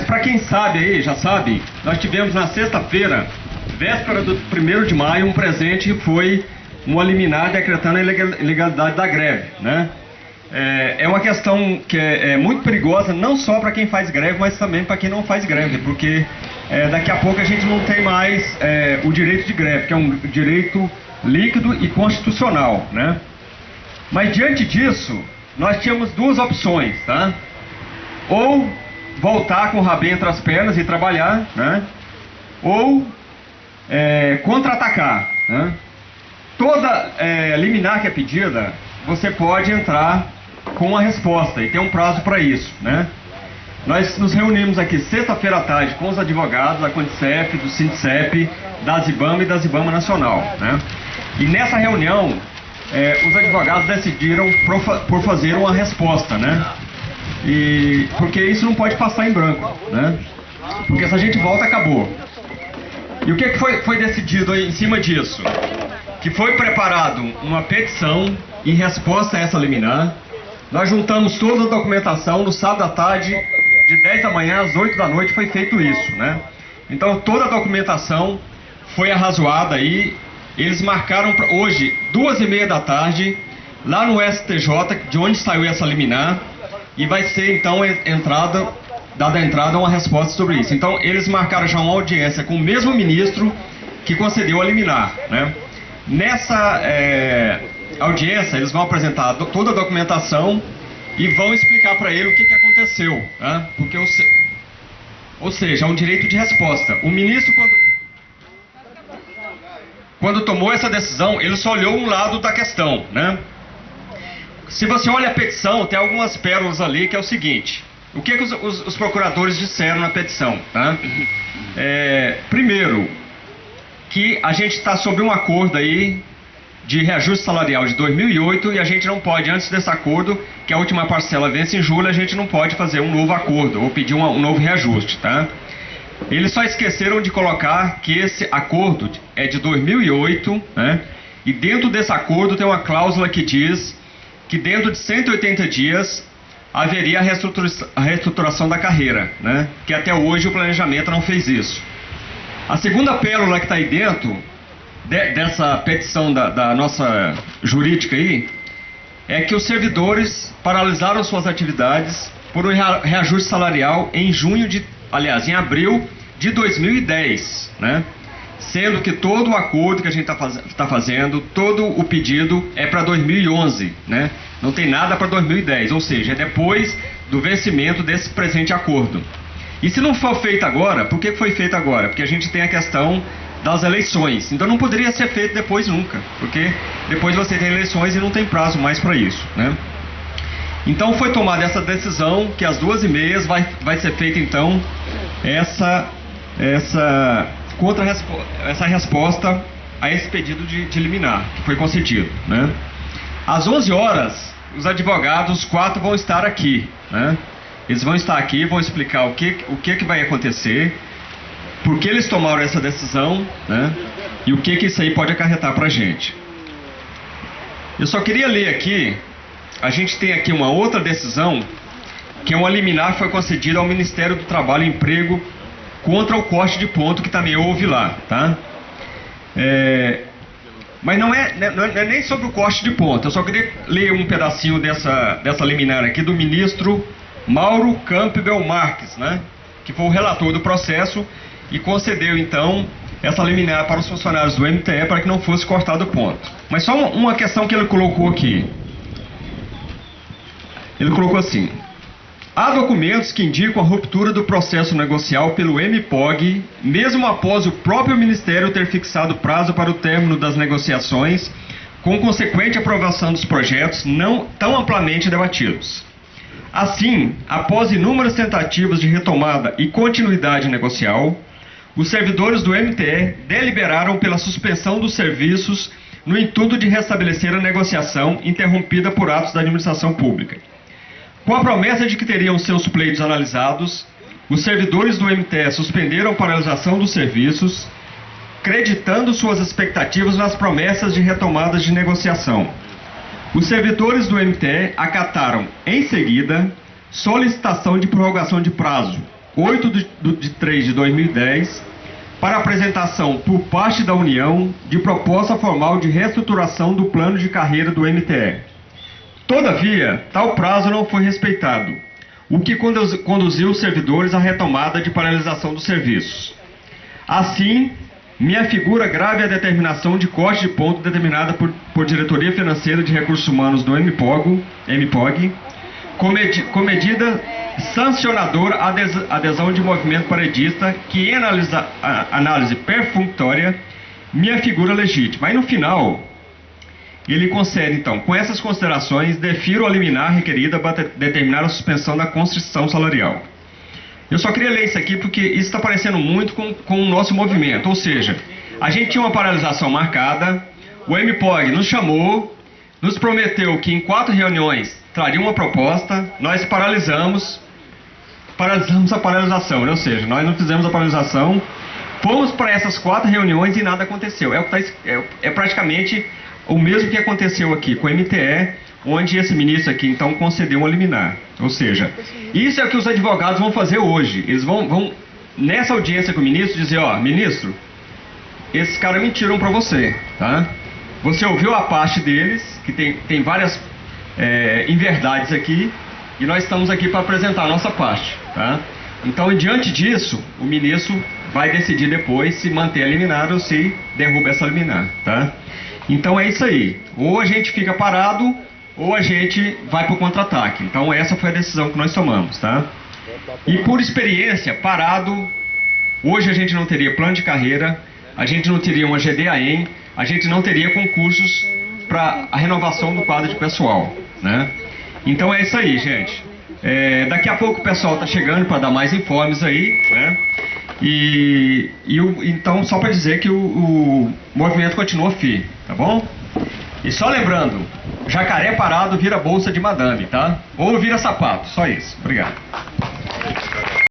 para quem sabe aí, já sabe, nós tivemos na sexta-feira, véspera do 1º de maio, um presente que foi uma liminar decretando a ilegalidade da greve, né? É uma questão que é muito perigosa, não só para quem faz greve, mas também para quem não faz greve, porque daqui a pouco a gente não tem mais o direito de greve, que é um direito líquido e constitucional, né? Mas diante disso, nós tínhamos duas opções, tá? Ou voltar com o rabinho entre as pernas e trabalhar, né? Ou contra-atacar, né? Toda liminar que é pedida, você pode entrar com uma resposta e tem um prazo para isso, né? Nós nos reunimos aqui sexta-feira à tarde com os advogados da Condicep, do Sindicep, da Zibama e da Zibama Nacional, né? E nessa reunião, os advogados decidiram por fazer uma resposta, né? Porque isso não pode passar em branco, né? Porque se a gente volta, acabou. E o que foi decidido aí em cima disso? Que foi preparado uma petição em resposta a essa liminar. Nós juntamos toda a documentação no sábado à tarde, de 10 da manhã às 8 da noite foi feito isso, né? Então toda a documentação foi arrazoada aí. Eles marcaram para hoje, 2h30 da tarde, lá no STJ, de onde saiu essa liminar, e vai ser então dada a entrada uma resposta sobre isso. Então eles marcaram já uma audiência com o mesmo ministro que concedeu a liminar, né? Nessa audiência, eles vão apresentar toda a documentação e vão explicar para ele o que aconteceu, né? Porque, ou seja, é um direito de resposta. O ministro, quando tomou essa decisão, ele só olhou um lado da questão, né? Se você olha a petição, tem algumas pérolas ali, que é o seguinte: o que os procuradores disseram na petição, tá? Primeiro, que a gente está sob um acordo aí de reajuste salarial de 2008 e a gente não pode, antes desse acordo, que a última parcela vence em julho, a gente não pode fazer um novo acordo ou pedir um novo reajuste, tá? Eles só esqueceram de colocar que esse acordo é de 2008, né? E dentro desse acordo tem uma cláusula que diz que dentro de 180 dias haveria a reestruturação da carreira, né? Que até hoje o planejamento não fez isso. A segunda pérola que está aí dentro dessa petição da nossa jurídica aí é que os servidores paralisaram suas atividades por um reajuste salarial em em abril de 2010, né? Sendo que todo o acordo que a gente está fazendo, todo o pedido é para 2011, né? Não tem nada para 2010, ou seja, é depois do vencimento desse presente acordo. E se não for feito agora, por que foi feito agora? Porque a gente tem a questão das eleições, então não poderia ser feito depois nunca, porque depois você tem eleições e não tem prazo mais para isso, né? Então foi tomada essa decisão que às 2h30 vai ser feita então essa resposta a esse pedido de liminar que foi concedido, né? Às 11 horas, os advogados, 4 vão estar aqui, né? Eles vão estar aqui, vão explicar o que vai acontecer, por que eles tomaram essa decisão, né? E o que isso aí pode acarretar para a gente. Eu só queria ler aqui, a gente tem aqui uma outra decisão, que é uma liminar que foi concedida ao Ministério do Trabalho e Emprego contra o corte de ponto que também houve lá, tá? Mas não é nem sobre o corte de ponto. Eu só queria ler um pedacinho dessa liminar aqui do ministro Mauro Campbell Marques, né? Que foi o relator do processo e concedeu então essa liminar para os funcionários do MTE para que não fosse cortado o ponto. Mas só uma questão que ele colocou aqui. Ele colocou assim: há documentos que indicam a ruptura do processo negocial pelo MPOG, mesmo após o próprio Ministério ter fixado prazo para o término das negociações, com consequente aprovação dos projetos não tão amplamente debatidos. Assim, após inúmeras tentativas de retomada e continuidade negocial, os servidores do MTE deliberaram pela suspensão dos serviços no intuito de restabelecer a negociação interrompida por atos da administração pública. Com a promessa de que teriam seus pleitos analisados, os servidores do MTE suspenderam a paralisação dos serviços, creditando suas expectativas nas promessas de retomadas de negociação. Os servidores do MTE acataram, em seguida, solicitação de prorrogação de prazo, 8 de 3 de 2010, para apresentação por parte da União de proposta formal de reestruturação do plano de carreira do MTE. Todavia, tal prazo não foi respeitado, o que conduziu os servidores à retomada de paralisação dos serviços. Assim, me afigura grave a determinação de corte de ponto determinada por Diretoria Financeira de Recursos Humanos do MPOG, com medida sancionadora à adesão de movimento paredista que, em análise perfunctória, me afigura legítima. Aí, no final, ele concede, então, com essas considerações, defiro a liminar requerida para determinar a suspensão da constrição salarial. Eu só queria ler isso aqui porque isso está parecendo muito com o nosso movimento, ou seja, a gente tinha uma paralisação marcada, o MPOG nos chamou, nos prometeu que em 4 reuniões traria uma proposta, nós paralisamos a paralisação, ou seja, nós não fizemos a paralisação, fomos para essas 4 reuniões e nada aconteceu. É praticamente o mesmo que aconteceu aqui com o MTE, onde esse ministro aqui, então, concedeu uma liminar. Ou seja, isso é o que os advogados vão fazer hoje. Eles vão nessa audiência com o ministro, dizer, ó, ministro, esses caras mentiram para você, tá? Você ouviu a parte deles, que tem várias inverdades aqui, e nós estamos aqui para apresentar a nossa parte, tá? Então, diante disso, o ministro vai decidir depois se manter a liminar ou se derruba essa liminar, tá? Então é isso aí. Ou a gente fica parado, ou a gente vai para o contra-ataque. Então essa foi a decisão que nós tomamos, tá? E por experiência, parado, hoje a gente não teria plano de carreira, a gente não teria uma GDAEM, a gente não teria concursos para a renovação do quadro de pessoal, né? Então é isso aí, gente. Daqui a pouco o pessoal está chegando para dar mais informes aí, né? Então, só para dizer que o movimento continua firme, tá bom? E só lembrando, jacaré parado vira bolsa de madame, tá? Ou vira sapato, só isso. Obrigado.